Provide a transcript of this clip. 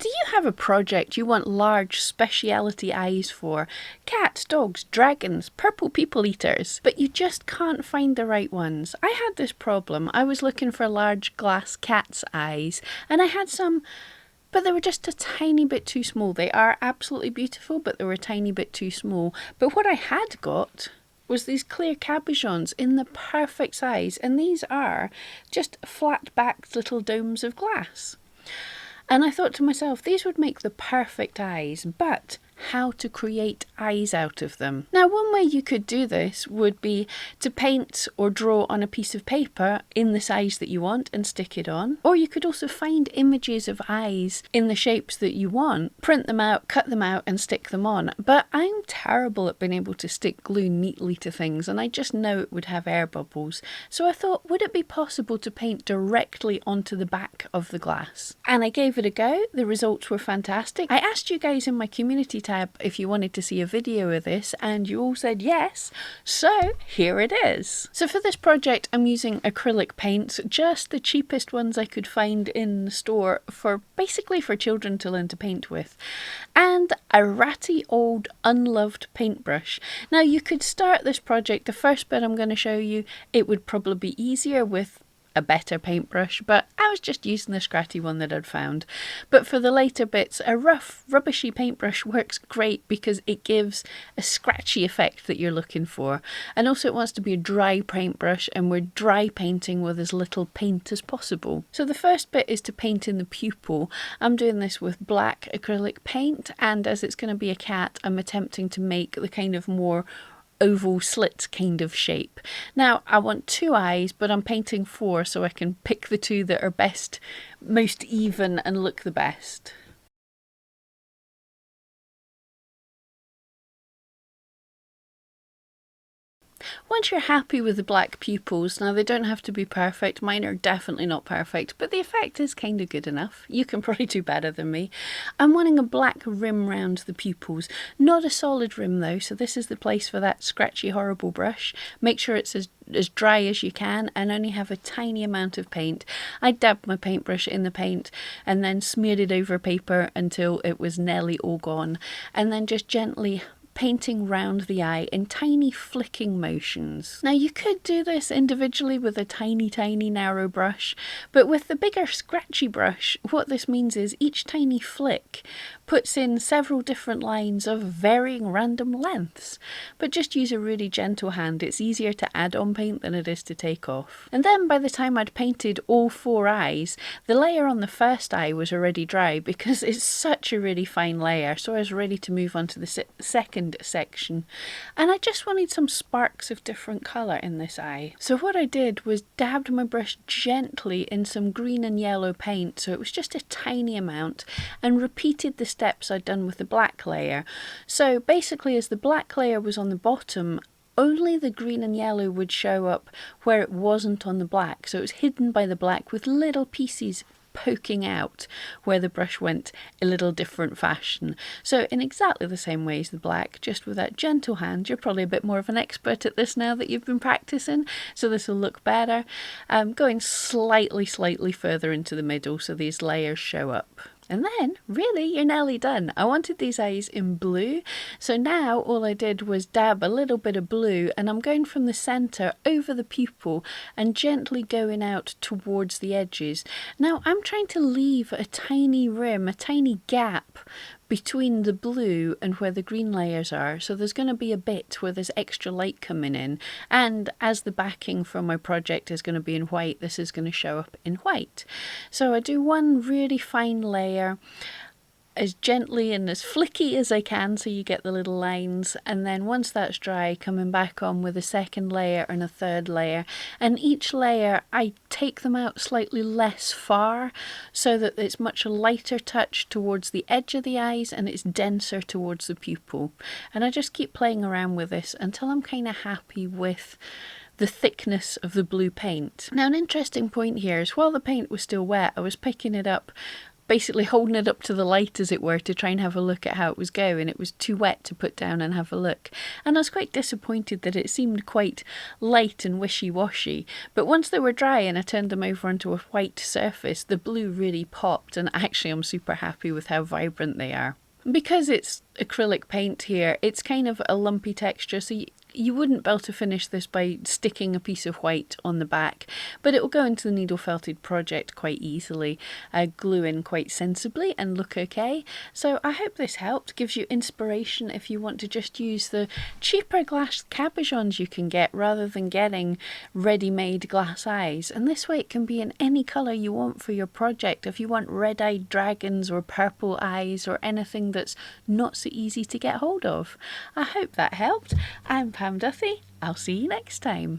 Do you have a project you want large speciality eyes for? Cats, dogs, dragons, purple people eaters, but you just can't find the right ones. I had this problem. I was looking for large glass cat's eyes, and I had some, but they were just a tiny bit too small. They are absolutely beautiful, but they were a tiny bit too small. But what I had got was these clear cabochons in the perfect size, and these are just flat-backed little domes of glass. And I thought to myself, these would make the perfect eyes, but how to create eyes out of them. Now, one way you could do this would be to paint or draw on a piece of paper in the size that you want and stick it on. Or you could also find images of eyes in the shapes that you want, print them out, cut them out and stick them on. But I'm terrible at being able to stick glue neatly to things, and I just know it would have air bubbles. So I thought, would it be possible to paint directly onto the back of the glass? And I gave it a go. The results were fantastic. I asked you guys in my community tab if you wanted to see a video of this, and you all said yes, so here it is. So for this project I'm using acrylic paints, just the cheapest ones I could find in the store, for basically for children to learn to paint with, and a ratty old unloved paintbrush. Now you could start this project, the first bit I'm going to show you, it would probably be easier with a better paintbrush, but I was just using the scratchy one that I'd found. But for the later bits, a rough, rubbishy paintbrush works great because it gives a scratchy effect that you're looking for. And also it wants to be a dry paintbrush, and we're dry painting with as little paint as possible. So the first bit is to paint in the pupil. I'm doing this with black acrylic paint, and as it's going to be a cat, I'm attempting to make the kind of more oval slit kind of shape. Now I want 2 eyes, but I'm painting 4 so I can pick the 2 that are most even and look the best. Once you're happy with the black pupils, now they don't have to be perfect, mine are definitely not perfect, but the effect is kind of good enough. You can probably do better than me. I'm wanting a black rim round the pupils, not a solid rim though, so this is the place for that scratchy horrible brush. Make sure it's as dry as you can and only have a tiny amount of paint. I dabbed my paintbrush in the paint and then smeared it over paper until it was nearly all gone, and then just gently painting round the eye in tiny flicking motions. Now you could do this individually with a tiny narrow brush, but with the bigger scratchy brush, what this means is each tiny flick puts in several different lines of varying random lengths. But just use a really gentle hand. It's easier to add on paint than it is to take off. And then by the time I'd painted all 4 eyes, the layer on the first eye was already dry because it's such a really fine layer, so I was ready to move on to the second section. And I just wanted some sparks of different colour in this eye. So what I did was dabbed my brush gently in some green and yellow paint, so it was just a tiny amount, and repeated the steps I'd done with the black layer. So basically, as the black layer was on the bottom, only the green and yellow would show up where it wasn't on the black, so it was hidden by the black with little pieces poking out where the brush went a little different fashion. So in exactly the same way as the black, just with that gentle hand. You're probably a bit more of an expert at this now that you've been practicing, so this will look better. Going slightly further into the middle so these layers show up. And then, really, you're nearly done. I wanted these eyes in blue, so now all I did was dab a little bit of blue, and I'm going from the centre over the pupil and gently going out towards the edges. Now, I'm trying to leave a tiny rim, a tiny gap between the blue and where the green layers are, so there's going to be a bit where there's extra light coming in, and as the backing for my project is going to be in white, this is going to show up in white. So I do one really fine layer as gently and as flicky as I can so you get the little lines, and then once that's dry, coming back on with a second layer and a third layer, and each layer I take them out slightly less far so that it's much lighter touch towards the edge of the eyes and it's denser towards the pupil. And I just keep playing around with this until I'm kind of happy with the thickness of the blue paint. Now, an interesting point here is while the paint was still wet, I was picking it up basically holding it up to the light, as it were, to try and have a look at how it was going. It was too wet to put down and have a look. And I was quite disappointed that it seemed quite light and wishy-washy. But once they were dry and I turned them over onto a white surface, the blue really popped, and actually I'm super happy with how vibrant they are. Because it's acrylic paint here, it's kind of a lumpy texture, so you wouldn't be able to finish this by sticking a piece of white on the back, but it will go into the needle felted project quite easily, glue in quite sensibly and look okay. So I hope this helped, gives you inspiration if you want to just use the cheaper glass cabochons you can get rather than getting ready-made glass eyes. And this way it can be in any colour you want for your project. If you want red-eyed dragons or purple eyes or anything that's not so easy to get hold of. I hope that helped. I'm Pam Duthie. I'll see you next time.